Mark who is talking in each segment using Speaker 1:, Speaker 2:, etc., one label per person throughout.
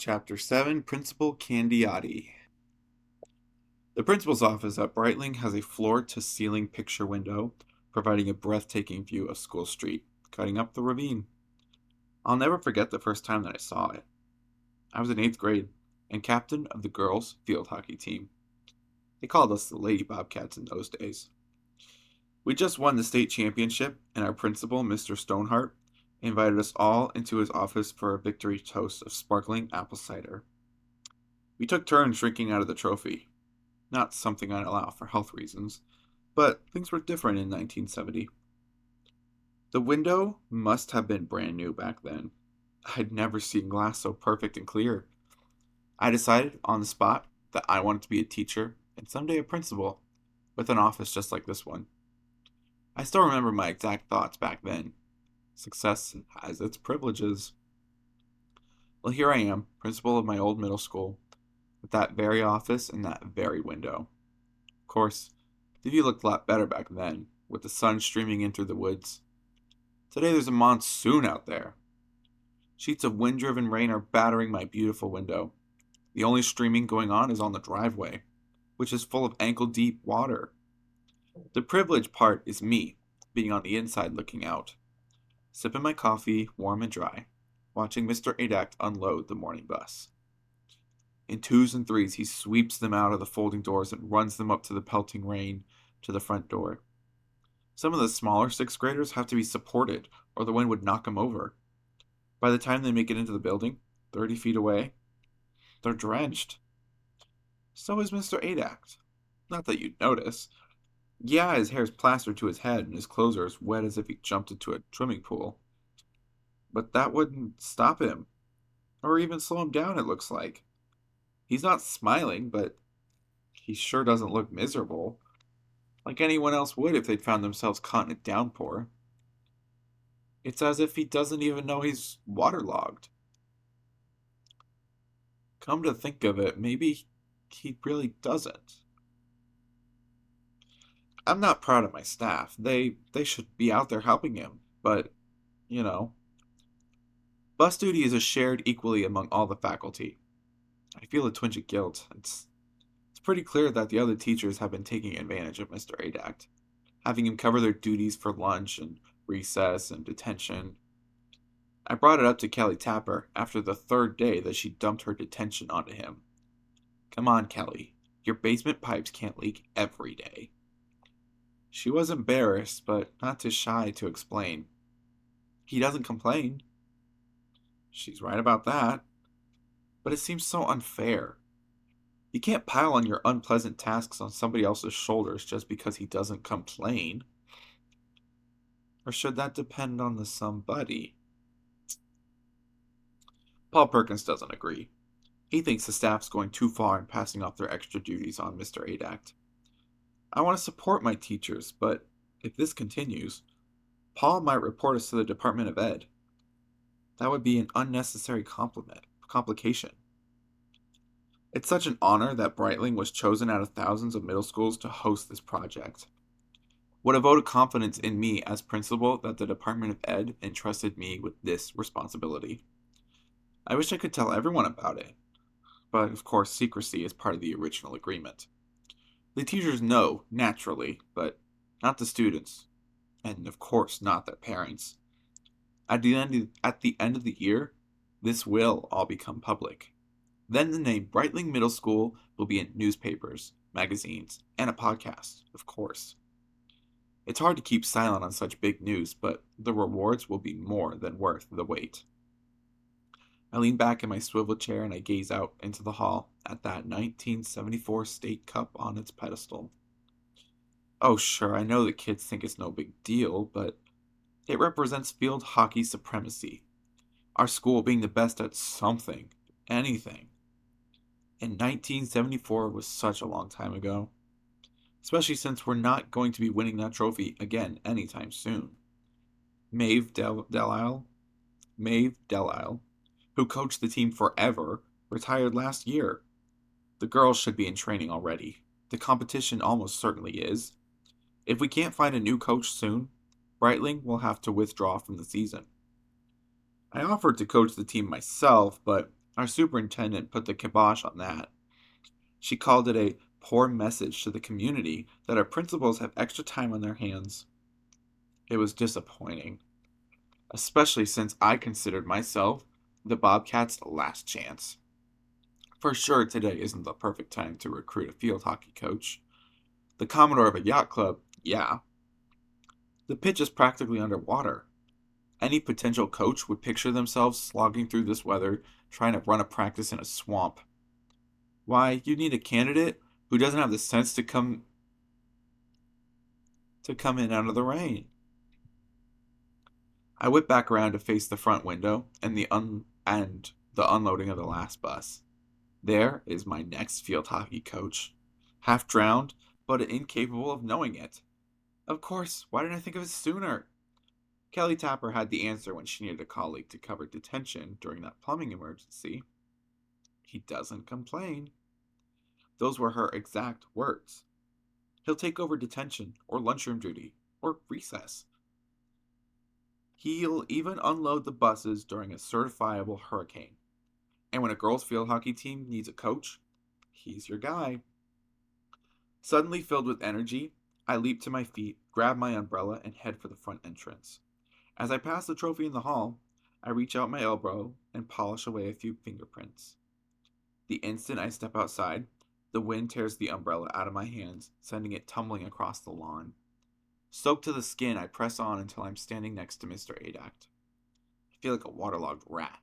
Speaker 1: Chapter 7 Principal Candiotti. The principal's office at Breitling has a floor-to-ceiling picture window, providing a breathtaking view of School Street, cutting up the ravine. I'll never forget the first time that I saw it. I was in 8th grade and captain of the girls' field hockey team. They called us the Lady Bobcats in those days. We just won the state championship, and our principal, Mr. Stoneheart, invited us all into his office for a victory toast of sparkling apple cider. We took turns drinking out of the trophy. Not something I'd allow for health reasons, but things were different in 1970. The window must have been brand new back then. I'd never seen glass so perfect and clear. I decided on the spot that I wanted to be a teacher and someday a principal, with an office just like this one. I still remember my exact thoughts back then. Success has its privileges. Well, here I am, principal of my old middle school, with that very office and that very window. Of course, the view looked a lot better back then, with the sun streaming in through the woods. Today there's a monsoon out there. Sheets of wind-driven rain are battering my beautiful window. The only streaming going on is on the driveway, which is full of ankle-deep water. The privileged part is me, being on the inside looking out, sipping my coffee, warm and dry, watching Mr. Adact unload the morning bus. In twos and threes, he sweeps them out of the folding doors and runs them up to the pelting rain to the front door. Some of the smaller 6th graders have to be supported, or the wind would knock them over. By the time they make it into the building, 30 feet away, they're drenched. So is Mr. Adact. Not that you'd notice. Yeah, his hair's plastered to his head and his clothes are as wet as if he jumped into a swimming pool. But that wouldn't stop him, or even slow him down, it looks like. He's not smiling, but he sure doesn't look miserable, like anyone else would if they'd found themselves caught in a downpour. It's as if he doesn't even know he's waterlogged. Come to think of it, maybe he really doesn't. I'm not proud of my staff. They should be out there helping him, but, you know, bus duty is shared equally among all the faculty. I feel a twinge of guilt. It's pretty clear that the other teachers have been taking advantage of Mr. Adact, having him cover their duties for lunch and recess and detention. I brought it up to Kelly Tapper after the 3rd day that she dumped her detention onto him. Come on, Kelly. Your basement pipes can't leak every day. She was embarrassed, but not too shy to explain. He doesn't complain. She's right about that. But it seems so unfair. You can't pile on your unpleasant tasks on somebody else's shoulders just because he doesn't complain. Or should that depend on the somebody? Paul Perkins doesn't agree. He thinks the staff's going too far in passing off their extra duties on Mr. Adact. I want to support my teachers, but if this continues, Paul might report us to the Department of Ed. That would be an unnecessary complication. It's such an honor that Breitling was chosen out of thousands of middle schools to host this project. What a vote of confidence in me as principal that the Department of Ed entrusted me with this responsibility. I wish I could tell everyone about it, but of course secrecy is part of the original agreement. The teachers know, naturally, but not the students, and of course not their parents. At the end of the year, this will all become public. Then the name Breitling Middle School will be in newspapers, magazines, and a podcast, of course. It's hard to keep silent on such big news, but the rewards will be more than worth the wait. I lean back in my swivel chair and I gaze out into the hall at that 1974 State Cup on its pedestal. Oh, sure, I know the kids think it's no big deal, but it represents field hockey supremacy. Our school being the best at something, anything. And 1974 was such a long time ago. Especially since we're not going to be winning that trophy again anytime soon. Maeve Delisle, who coached the team forever, retired last year. The girls should be in training already. The competition almost certainly is. If we can't find a new coach soon, Breitling will have to withdraw from the season. I offered to coach the team myself, but Our superintendent put the kibosh on that. She called it a poor message to the community that our principals have extra time on their hands. It was disappointing, especially since I considered myself the Bobcats' last chance. For sure, today isn't the perfect time to recruit a field hockey coach. The Commodore of a yacht club, yeah. The pitch is practically underwater. Any potential coach would picture themselves slogging through this weather, trying to run a practice in a swamp. Why, you need a candidate who doesn't have the sense to come in out of the rain. I whip back around to face the front window and the unloading of the last bus. There is my next field hockey coach. Half drowned, but incapable of knowing it. Of course, why didn't I think of it sooner? Kelly Tapper had the answer when she needed a colleague to cover detention during that plumbing emergency. He doesn't complain. Those were her exact words. He'll take over detention, or lunchroom duty, or recess. He'll even unload the buses during a certifiable hurricane. And when a girls' field hockey team needs a coach, he's your guy. Suddenly filled with energy, I leap to my feet, grab my umbrella, and head for the front entrance. As I pass the trophy in the hall, I reach out my elbow and polish away a few fingerprints. The instant I step outside, the wind tears the umbrella out of my hands, sending it tumbling across the lawn. Soaked to the skin, I press on until I'm standing next to Mr. Adact. I feel like a waterlogged rat.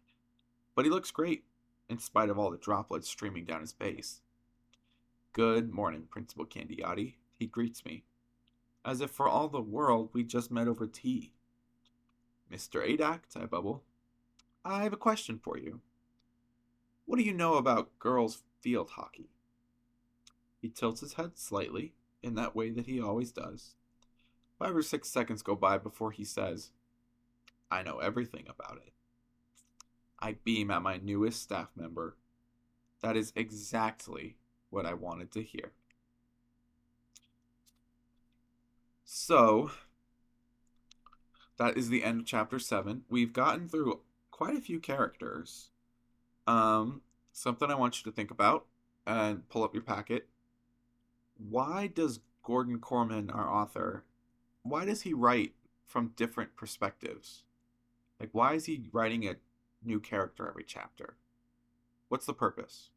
Speaker 1: But he looks great, in spite of all the droplets streaming down his face. Good morning, Principal Candiotti, he greets me, as if for all the world we just met over tea. Mr. Adact, I bubble, I have a question for you. What do you know about girls' field hockey? He tilts his head slightly, in that way that he always does. 5 or 6 seconds go by before he says, I know everything about it. I beam at my newest staff member. That is exactly what I wanted to hear. So, that is the end of chapter 7. We've gotten through quite a few characters. Um, Something I want you to think about and pull up your packet. Why does Gordon Korman, our author, why does he write from different perspectives? Like, why is he writing a new character every chapter? What's the purpose?